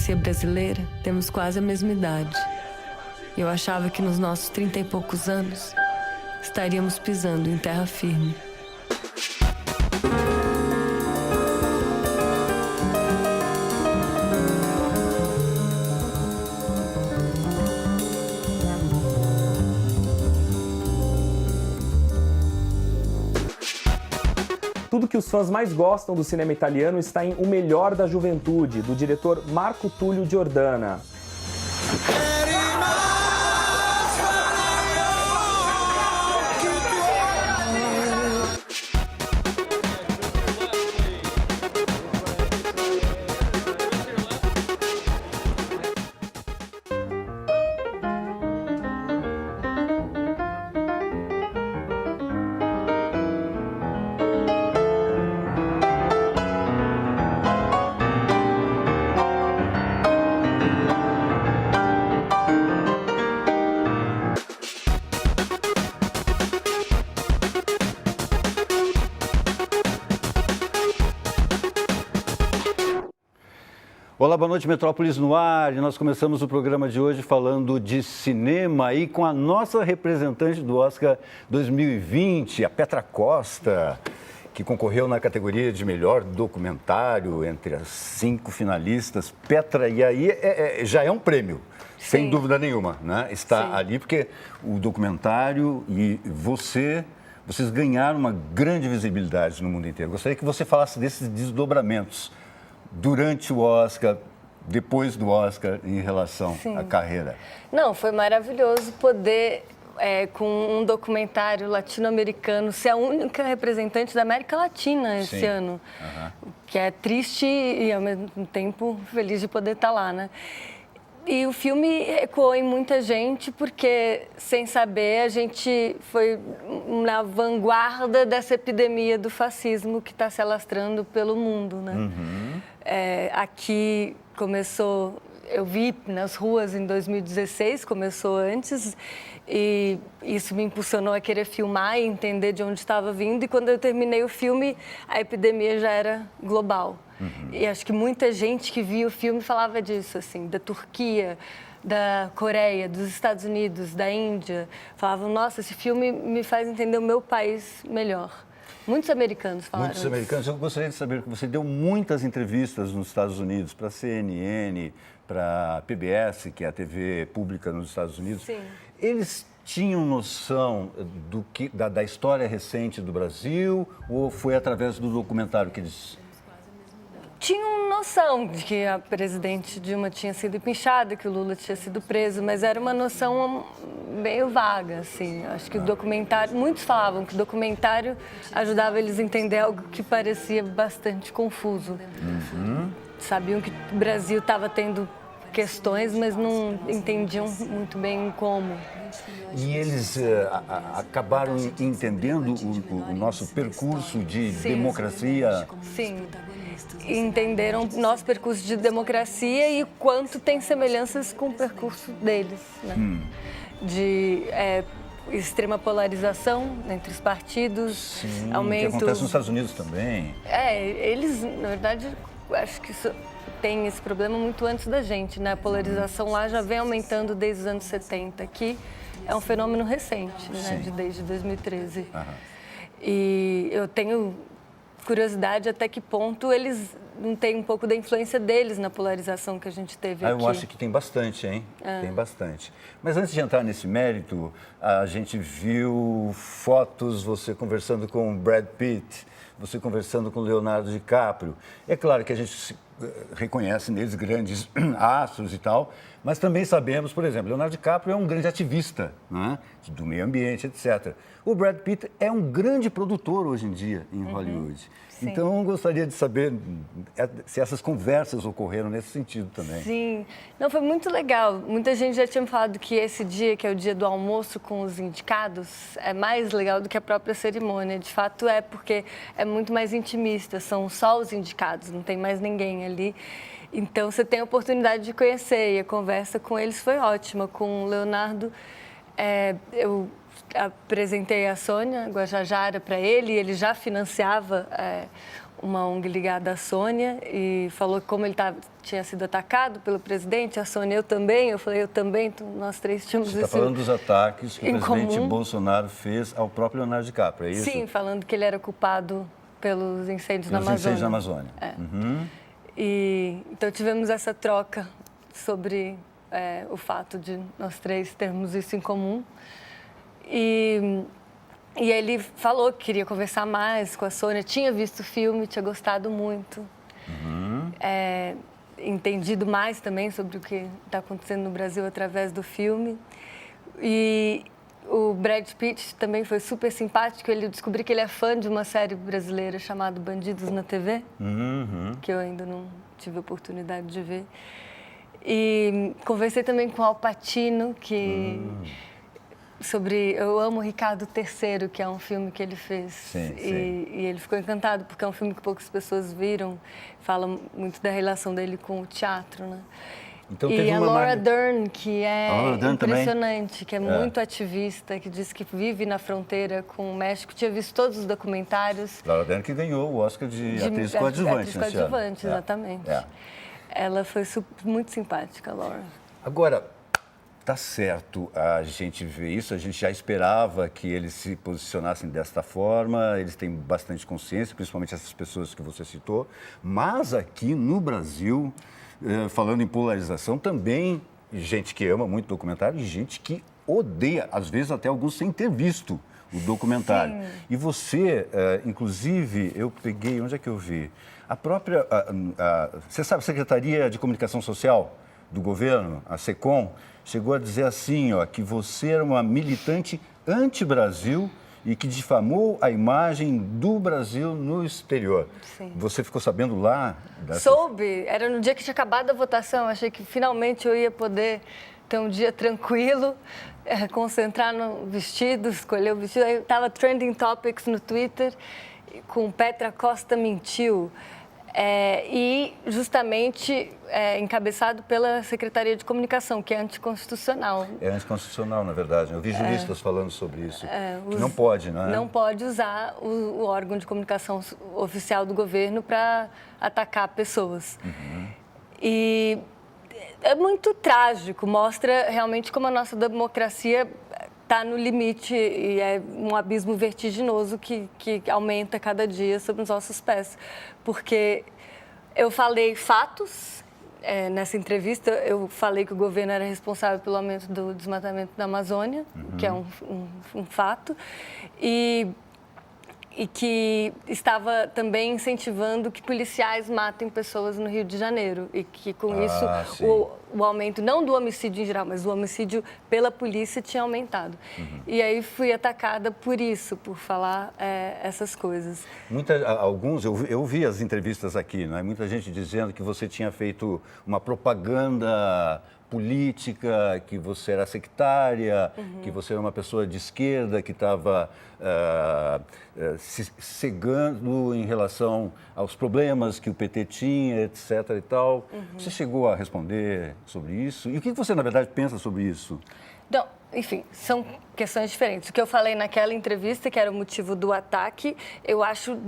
democracia brasileira, temos quase a mesma idade. Eu achava que nos nossos 30 e poucos anos estaríamos pisando em terra firme. Tudo que os fãs mais gostam do cinema italiano está em O Melhor da Juventude, do diretor Marco Túlio Giordana. Olá, boa noite, Metrópolis no ar. E nós começamos o programa de hoje falando de cinema e com a nossa representante do Oscar 2020, a Petra Costa, que concorreu na categoria de melhor documentário entre as 5 finalistas. Petra, e aí já é um prêmio, sem Sim. dúvida nenhuma, né? Está Sim. ali porque o documentário e vocês ganharam uma grande visibilidade no mundo inteiro. Gostaria que você falasse desses desdobramentos durante o Oscar, depois do Oscar, em relação à carreira. Não, foi maravilhoso poder, com um documentário latino-americano, ser a única representante da América Latina esse ano. Uhum. Que é triste e, ao mesmo tempo, feliz de poder estar lá, né? E o filme ecoou em muita gente, porque, sem saber, a gente foi na vanguarda dessa epidemia do fascismo que está se alastrando pelo mundo, né? Uhum. Aqui começou, eu vi nas ruas em 2016, começou antes, e isso me impulsionou a querer filmar e entender de onde estava vindo. E quando eu terminei o filme, a epidemia já era global. Uhum. E acho que muita gente que via o filme falava disso, assim, da Turquia, da Coreia, dos Estados Unidos, da Índia. Falavam, nossa, esse filme me faz entender o meu país melhor. Muitos americanos falaram Muitos americanos. Eu gostaria de saber que você deu muitas entrevistas nos Estados Unidos, para a CNN, para a PBS, que é a TV pública nos Estados Unidos. Sim. Eles tinham noção da história recente do Brasil ou foi através do documentário que eles... Tinham noção de que a presidente Dilma tinha sido empichada, que o Lula tinha sido preso, mas era uma noção meio vaga, assim. Acho que o documentário... Muitos falavam que o documentário ajudava eles a entender algo que parecia bastante confuso. Uhum. Sabiam que o Brasil estava tendo questões, mas não entendiam muito bem como. E eles acabaram entendendo o nosso percurso de democracia? Sim. Entenderam nosso percurso de democracia e quanto tem semelhanças com o percurso deles, né? De extrema polarização entre os partidos, Sim, aumento... que acontece nos Estados Unidos também. Eles, na verdade, acho que tem esse problema muito antes da gente, né? A polarização lá já vem aumentando desde os anos 70. Aqui é um fenômeno recente, né? Desde 2013. Uhum. E eu tenho curiosidade até que ponto eles não têm um pouco da influência deles na polarização que a gente teve aqui. Eu acho que tem bastante, hein? Tem bastante. Mas antes de entrar nesse mérito, a gente viu fotos, você conversando com o Brad Pitt, você conversando com o Leonardo DiCaprio. É claro que a gente reconhece neles grandes astros e tal, mas também sabemos, por exemplo, Leonardo DiCaprio é um grande ativista, né? Do meio ambiente, etc. O Brad Pitt é um grande produtor hoje em dia em Hollywood. Sim. Então, eu gostaria de saber se essas conversas ocorreram nesse sentido também. Sim. Não, foi muito legal. Muita gente já tinha me falado que esse dia, que é o dia do almoço com os indicados, é mais legal do que a própria cerimônia. De fato é, porque é muito mais intimista. São só os indicados, não tem mais ninguém ali. Então, você tem a oportunidade de conhecer. E a conversa com eles foi ótima. Com o Leonardo, eu apresentei a Sônia Guajajara para ele, e ele já financiava uma ONG ligada à Sônia, e falou que como ele tinha sido atacado pelo presidente, a Sônia, eu também. Eu falei, eu também, então, nós três tínhamos Você está falando dos ataques que o presidente comum. Bolsonaro fez ao próprio Leonardo DiCaprio, é isso? Sim, falando que ele era culpado pelos incêndios na Amazônia. Incêndios na Amazônia. É. Então tivemos essa troca sobre o fato de nós três termos isso em comum. E ele falou que queria conversar mais com a Sônia, tinha visto o filme, tinha gostado muito, entendido mais também sobre o que está acontecendo no Brasil através do filme. E o Brad Pitt também foi super simpático, eu descobri que ele é fã de uma série brasileira chamada Bandidos na TV, que eu ainda não tive a oportunidade de ver. E conversei também com o Al Pacino, sobre Eu Amo Ricardo III, que é um filme que ele fez. Sim. E ele ficou encantado, porque é um filme que poucas pessoas viram. Fala muito da relação dele com o teatro, né? Então, e a Laura Dern, que é impressionante, que é muito ativista, que diz que vive na fronteira com o México. Tinha visto todos os documentários. Laura Dern que ganhou o Oscar de atriz coadjuvante. Atriz coadjuvante, exatamente. Ela foi muito simpática, Laura. Agora, tá certo a gente ver isso, a gente já esperava que eles se posicionassem desta forma, eles têm bastante consciência, principalmente essas pessoas que você citou, mas aqui no Brasil, falando em polarização, também gente que ama muito documentário e gente que odeia, às vezes até alguns sem ter visto o documentário. Sim. E você, inclusive, eu peguei, onde é que eu vi? A própria, você sabe, a Secretaria de Comunicação Social do governo, a SECOM, chegou a dizer assim, que você era uma militante anti-Brasil e que difamou a imagem do Brasil no exterior. Sim. Você ficou sabendo lá? Soube. Era no dia que tinha acabado a votação. Achei que finalmente eu ia poder ter um dia tranquilo, concentrar no vestido, escolher o vestido. Aí estava trending topics no Twitter com Petra Costa mentiu. E justamente encabeçado pela Secretaria de Comunicação, que é anticonstitucional. É anticonstitucional, na verdade. Eu vi juristas falando sobre isso. Que não pode, não é? Não pode usar o órgão de comunicação oficial do governo para atacar pessoas. E é muito trágico, mostra realmente como a nossa democracia está no limite e é um abismo vertiginoso que aumenta cada dia sob os nossos pés. Porque eu falei fatos nessa entrevista, eu falei que o governo era responsável pelo aumento do desmatamento da Amazônia, que é um fato, e que estava também incentivando que policiais matem pessoas no Rio de Janeiro e que com isso o aumento, não do homicídio em geral, mas do homicídio pela polícia tinha aumentado. E aí fui atacada por isso, por falar essas coisas. Eu vi as entrevistas aqui, né? Muita gente dizendo que você tinha feito uma propaganda política, que você era sectária, que você era uma pessoa de esquerda que estava se cegando em relação aos problemas que o PT tinha, etc. e tal. Você chegou a responder sobre isso? E o que você, na verdade, pensa sobre isso? Não, enfim, são questões diferentes. O que eu falei naquela entrevista, que era o motivo do ataque, eu acho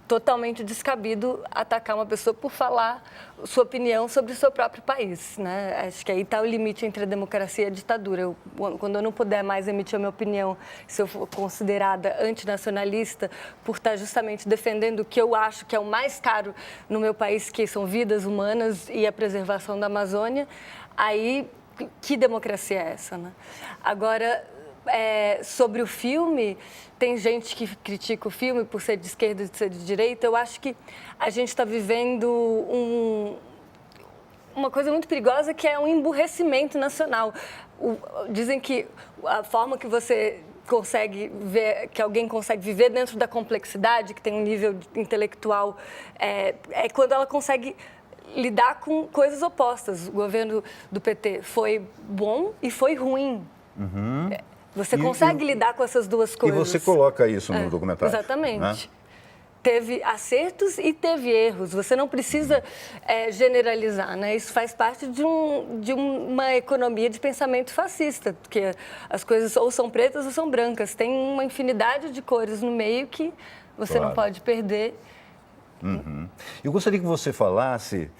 totalmente descabido atacar uma pessoa por falar sua opinião sobre o seu próprio país, né? Acho que aí está o limite entre a democracia e a ditadura. Quando eu não puder mais emitir a minha opinião, se eu for considerada antinacionalista, por estar justamente defendendo o que eu acho que é o mais caro no meu país, que são vidas humanas e a preservação da Amazônia, aí que democracia é essa, né? Agora, sobre o filme, tem gente que critica o filme por ser de esquerda e de ser de direita. Eu acho que a gente está vivendo uma coisa muito perigosa, que é um emburrecimento nacional. Dizem que a forma que você consegue ver, que alguém consegue viver dentro da complexidade, que tem um nível intelectual, é quando ela consegue lidar com coisas opostas. O governo do PT foi bom e foi ruim. Você consegue lidar com essas duas coisas. E você coloca isso no documentário. Exatamente. Né? Teve acertos e teve erros. Você não precisa generalizar, né? Isso faz parte de uma economia de pensamento fascista, porque as coisas ou são pretas ou são brancas. Tem uma infinidade de cores no meio que você não pode perder. Uhum. Eu gostaria que você falasse,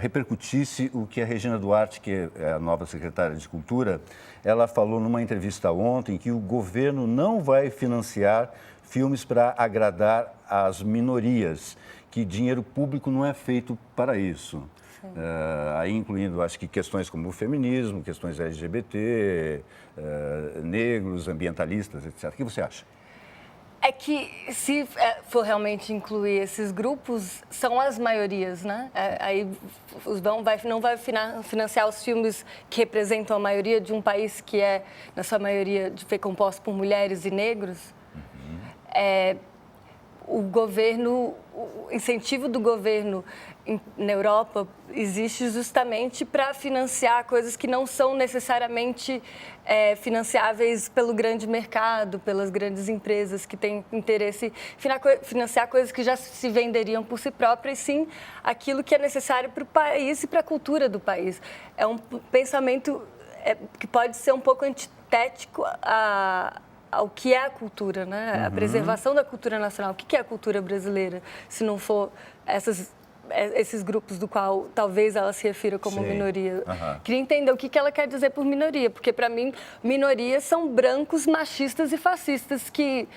repercutisse o que a Regina Duarte, que é a nova secretária de Cultura, ela falou numa entrevista ontem que o governo não vai financiar filmes para agradar as minorias, que dinheiro público não é feito para isso. Aí incluindo, acho que questões como o feminismo, questões LGBT, negros, ambientalistas, etc. O que você acha? É que, se for realmente incluir esses grupos, são as maiorias, né? Aí não vai financiar os filmes que representam a maioria de um país que é, na sua maioria, composto por mulheres e negros. O incentivo do governo na Europa existe justamente para financiar coisas que não são necessariamente financiáveis pelo grande mercado, pelas grandes empresas que têm interesse em financiar coisas que já se venderiam por si próprias, e sim aquilo que é necessário para o país e para a cultura do país. É um pensamento que pode ser um pouco antitético ao que é a cultura, né? A preservação da cultura nacional. O que é a cultura brasileira, se não for esses grupos do qual talvez ela se refira como minoria? Queria entender o que ela quer dizer por minoria, porque, para mim, minorias são brancos, machistas e fascistas que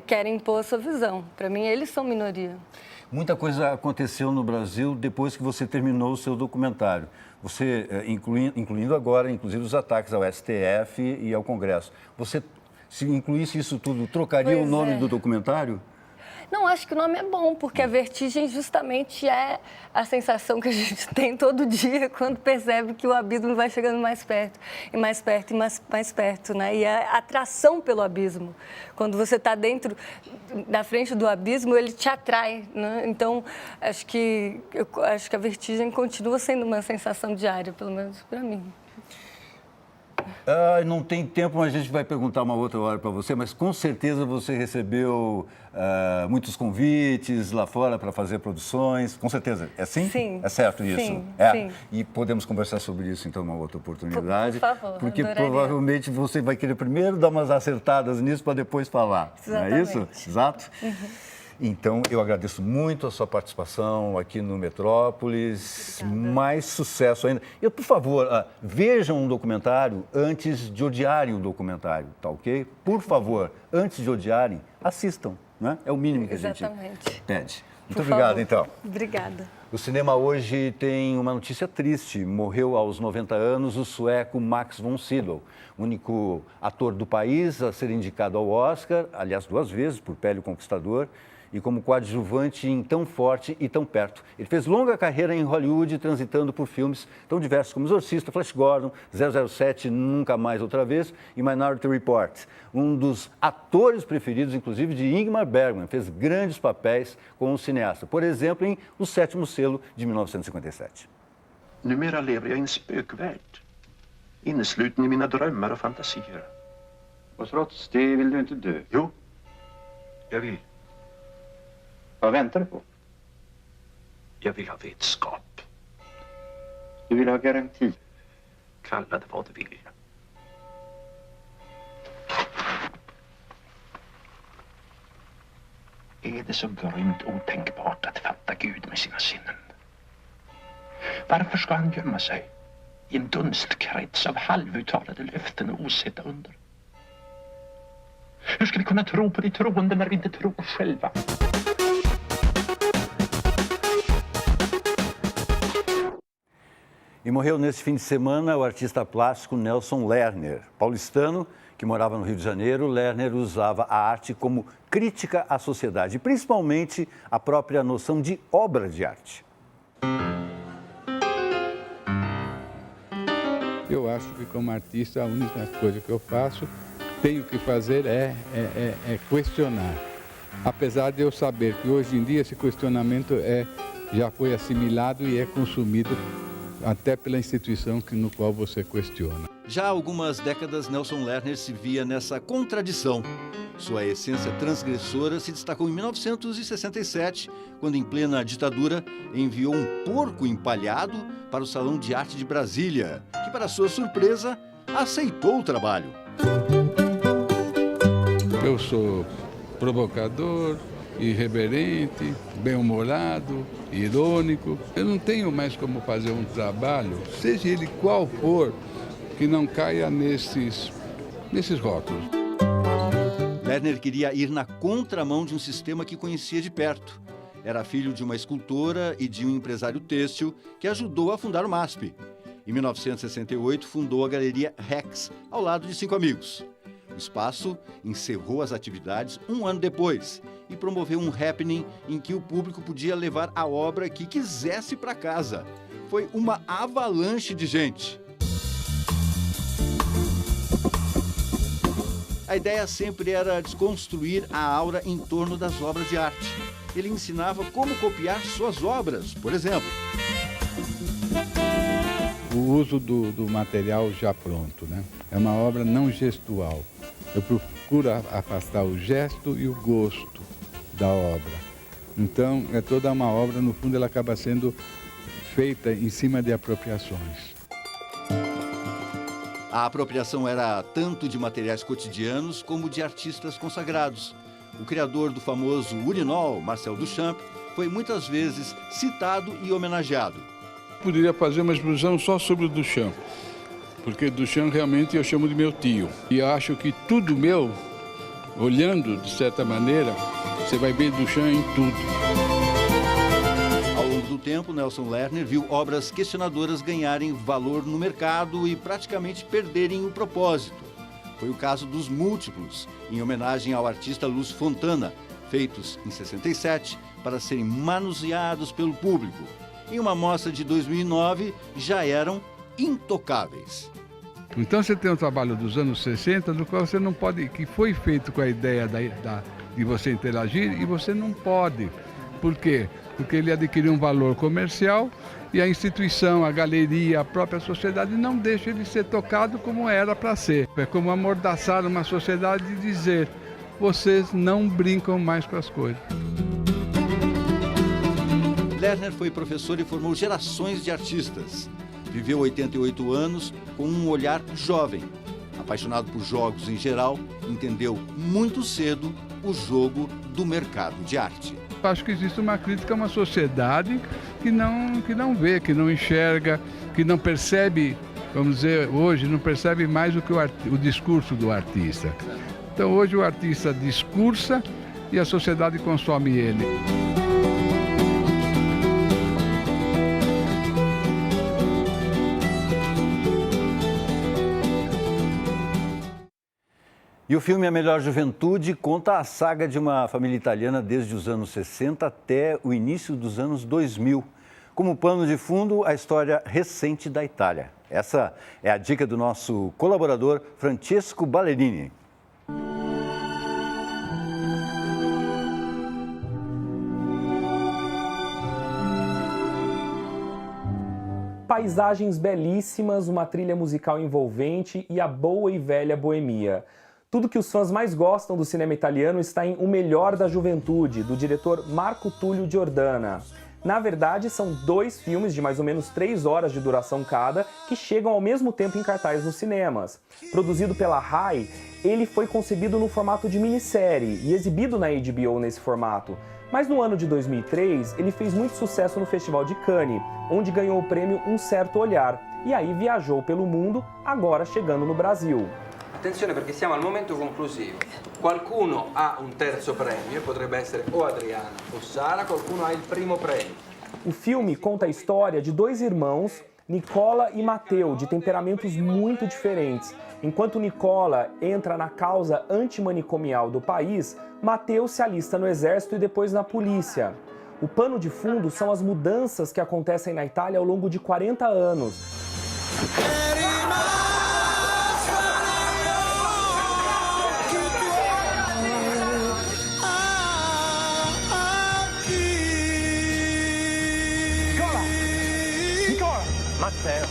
querem impor a sua visão. Para mim, eles são minoria. Muita coisa aconteceu no Brasil depois que você terminou o seu documentário. Você, incluindo agora, inclusive, os ataques ao STF e ao Congresso. Você, se incluísse isso tudo, trocaria o nome do documentário? Não, acho que o nome é bom, porque a vertigem justamente é a sensação que a gente tem todo dia quando percebe que o abismo vai chegando mais perto, e mais perto, e mais perto, né? E a atração pelo abismo. Quando você está na frente do abismo, ele te atrai, né? Então, acho que a vertigem continua sendo uma sensação diária, pelo menos para mim. Não tem tempo, mas a gente vai perguntar uma outra hora para você, mas com certeza você recebeu muitos convites lá fora para fazer produções, com certeza. É assim? Sim. É certo isso? Sim, sim. E podemos conversar sobre isso então numa outra oportunidade. Por favor, porque adoraria. Provavelmente você vai querer primeiro dar umas acertadas nisso para depois falar. Exatamente. Não é isso? Exato? Então, eu agradeço muito a sua participação aqui no Metrópolis. Obrigada. Mais sucesso ainda. E, por favor, vejam um documentário antes de odiarem o documentário, tá ok? Por favor, antes de odiarem, assistam, né? É o mínimo que a gente pede. Muito obrigado, então. Obrigada. O cinema hoje tem uma notícia triste. Morreu aos 90 anos o sueco Max von Sydow, único ator do país a ser indicado ao Oscar, aliás, 2 vezes, por Pele o Conquistador, e como coadjuvante em Tão Forte e Tão Perto. Ele fez longa carreira em Hollywood, transitando por filmes tão diversos como Exorcista, Flash Gordon, 007, Nunca Mais Outra Vez e Minority Report. Um dos atores preferidos, inclusive, de Ingmar Bergman. Fez grandes papéis com o cineasta. Por exemplo, em O Sétimo Selo, de 1957. Numera lever jag i en spökvärld, innesluten i mina drömmar och fantasier. Och trots det vill du inte dö? Jo, jag vill. Vad väntar du på? Jag vill ha vetskap. Du vill ha garanti? Kalla det vad du vill. Är det så grymt otänkbart att fatta Gud med sina sinnen? Varför ska han gömma sig i en dunstkrets av halvuttalade löften och osedda under? Hur ska vi kunna tro på de troende när vi inte tror själva? E morreu nesse fim de semana o artista plástico Nelson Lerner. Paulistano, que morava no Rio de Janeiro, Lerner usava a arte como crítica à sociedade, principalmente a própria noção de obra de arte. Eu acho que, como artista, a única coisa que eu faço, tenho que fazer é questionar. Apesar de eu saber que hoje em dia esse questionamento já foi assimilado e é consumido até pela instituição no qual você questiona. Já há algumas décadas, Nelson Lerner se via nessa contradição. Sua essência transgressora se destacou em 1967, quando, em plena ditadura, enviou um porco empalhado para o Salão de Arte de Brasília, que, para sua surpresa, aceitou o trabalho. Eu sou provocador, irreverente, bem-humorado, irônico. Eu não tenho mais como fazer um trabalho, seja ele qual for, que não caia nesses rótulos. Lerner queria ir na contramão de um sistema que conhecia de perto. Era filho de uma escultora e de um empresário têxtil que ajudou a fundar o MASP. Em 1968, fundou a Galeria Rex, ao lado de 5 amigos. O espaço encerrou as atividades um ano depois e promoveu um happening em que o público podia levar a obra que quisesse para casa. Foi uma avalanche de gente. A ideia sempre era desconstruir a aura em torno das obras de arte. Ele ensinava como copiar suas obras, por exemplo. O uso do material já pronto, né? É uma obra não gestual. Eu procuro afastar o gesto e o gosto da obra. Então, é toda uma obra, no fundo, ela acaba sendo feita em cima de apropriações. A apropriação era tanto de materiais cotidianos como de artistas consagrados. O criador do famoso urinol, Marcel Duchamp, foi muitas vezes citado e homenageado. Poderia fazer uma exposição só sobre o Duchamp, porque Duchamp realmente eu chamo de meu tio. E eu acho que tudo meu, olhando de certa maneira, você vai ver Duchamp em tudo. Ao longo do tempo, Nelson Lerner viu obras questionadoras ganharem valor no mercado e praticamente perderem o propósito. Foi o caso dos Múltiplos, em homenagem ao artista Luz Fontana, feitos em 67 para serem manuseados pelo público. Em uma mostra de 2009, já eram intocáveis. Então você tem um trabalho dos anos 60, no qual você não pode, que foi feito com a ideia de você interagir, e você não pode. Por quê? Porque ele adquiriu um valor comercial e a instituição, a galeria, a própria sociedade não deixa ele ser tocado como era para ser. É como amordaçar uma sociedade e dizer, vocês não brincam mais com as coisas. Lerner foi professor e formou gerações de artistas. Viveu 88 anos com um olhar jovem. Apaixonado por jogos em geral, entendeu muito cedo o jogo do mercado de arte. Acho que existe uma crítica a uma sociedade que não vê, que não enxerga, que não percebe, vamos dizer, hoje não percebe mais do que o discurso do artista. Então hoje o artista discursa e a sociedade consome ele. E o filme A Melhor Juventude conta a saga de uma família italiana desde os anos 60 até o início dos anos 2000. Como pano de fundo, a história recente da Itália. Essa é a dica do nosso colaborador Francesco Ballerini. Paisagens belíssimas, uma trilha musical envolvente e a boa e velha boemia. Tudo que os fãs mais gostam do cinema italiano está em O Melhor da Juventude, do diretor Marco Tullio Giordana. Na verdade, são 2 filmes de mais ou menos 3 horas de duração cada, que chegam ao mesmo tempo em cartaz nos cinemas. Produzido pela Rai, ele foi concebido no formato de minissérie e exibido na HBO nesse formato. Mas no ano de 2003, ele fez muito sucesso no Festival de Cannes, onde ganhou o prêmio Um Certo Olhar, e aí viajou pelo mundo, agora chegando no Brasil. Attenzione perché siamo al momento conclusivo. Qualcuno ha un terzo premio, potrebbe essere o Adriana o Sara, qualcuno ha il primo premio. O filme conta a história de 2 irmãos, Nicola e Matteo, de temperamentos muito diferentes. Enquanto Nicola entra na causa antimanicomial do país, Matteo se alista no exército e depois na polícia. O pano de fundo são as mudanças que acontecem na Itália ao longo de 40 anos. Matteo.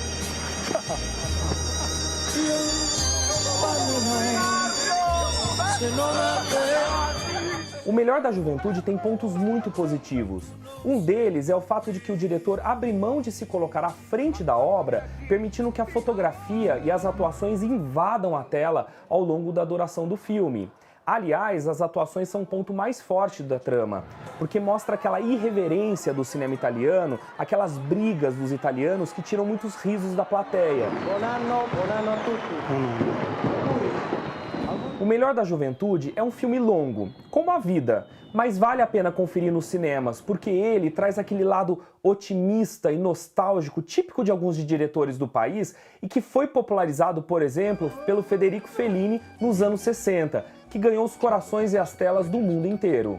O Melhor da Juventude tem pontos muito positivos. Um deles é o fato de que o diretor abre mão de se colocar à frente da obra, permitindo que a fotografia e as atuações invadam a tela ao longo da duração do filme. Aliás, as atuações são o ponto mais forte da trama, porque mostra aquela irreverência do cinema italiano, aquelas brigas dos italianos que tiram muitos risos da plateia. O Melhor da Juventude é um filme longo, como a vida, mas vale a pena conferir nos cinemas, porque ele traz aquele lado otimista e nostálgico típico de alguns diretores do país e que foi popularizado, por exemplo, pelo Federico Fellini nos anos 60, que ganhou os corações e as telas do mundo inteiro.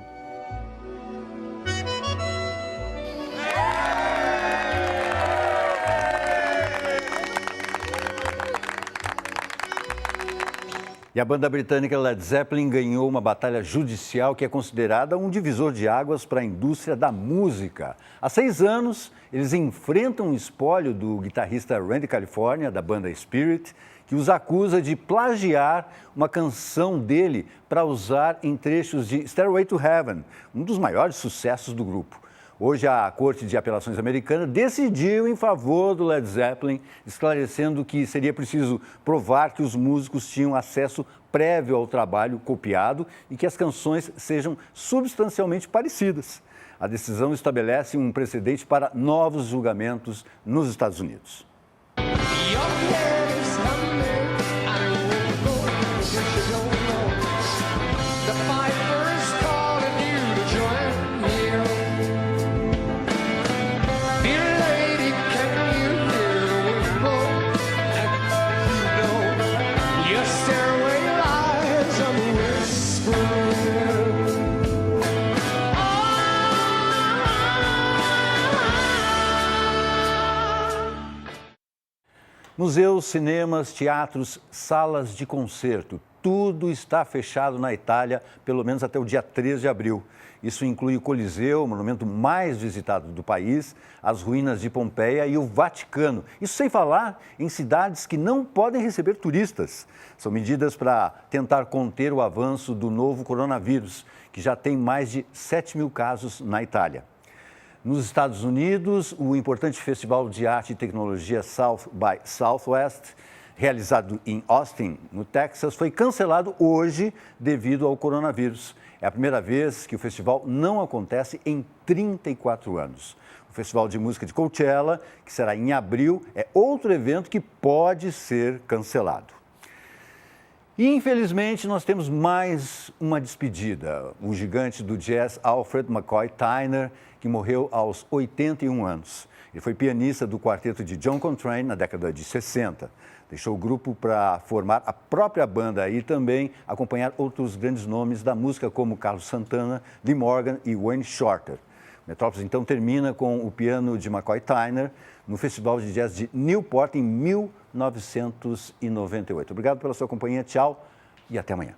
E a banda britânica Led Zeppelin ganhou uma batalha judicial que é considerada um divisor de águas para a indústria da música. Há 6 anos, eles enfrentam um espólio do guitarrista Randy California, da banda Spirit, que os acusa de plagiar uma canção dele para usar em trechos de Stairway to Heaven, um dos maiores sucessos do grupo. Hoje, a Corte de Apelações americana decidiu em favor do Led Zeppelin, esclarecendo que seria preciso provar que os músicos tinham acesso prévio ao trabalho copiado e que as canções sejam substancialmente parecidas. A decisão estabelece um precedente para novos julgamentos nos Estados Unidos. Museus, cinemas, teatros, salas de concerto, tudo está fechado na Itália, pelo menos até o dia 3 de abril. Isso inclui o Coliseu, o monumento mais visitado do país, as ruínas de Pompeia e o Vaticano. Isso sem falar em cidades que não podem receber turistas. São medidas para tentar conter o avanço do novo coronavírus, que já tem mais de 7 mil casos na Itália. Nos Estados Unidos, o importante Festival de Arte e Tecnologia South by Southwest, realizado em Austin, no Texas, foi cancelado hoje devido ao coronavírus. É a primeira vez que o festival não acontece em 34 anos. O Festival de Música de Coachella, que será em abril, é outro evento que pode ser cancelado. E, infelizmente, nós temos mais uma despedida. O gigante do jazz Alfred McCoy Tyner, que morreu aos 81 anos. Ele foi pianista do quarteto de John Coltrane na década de 60. Deixou o grupo para formar a própria banda e também acompanhar outros grandes nomes da música, como Carlos Santana, Lee Morgan e Wayne Shorter. Metrópolis, então, termina com o piano de McCoy Tyner no Festival de Jazz de Newport, em 1998. Obrigado pela sua companhia, tchau e até amanhã.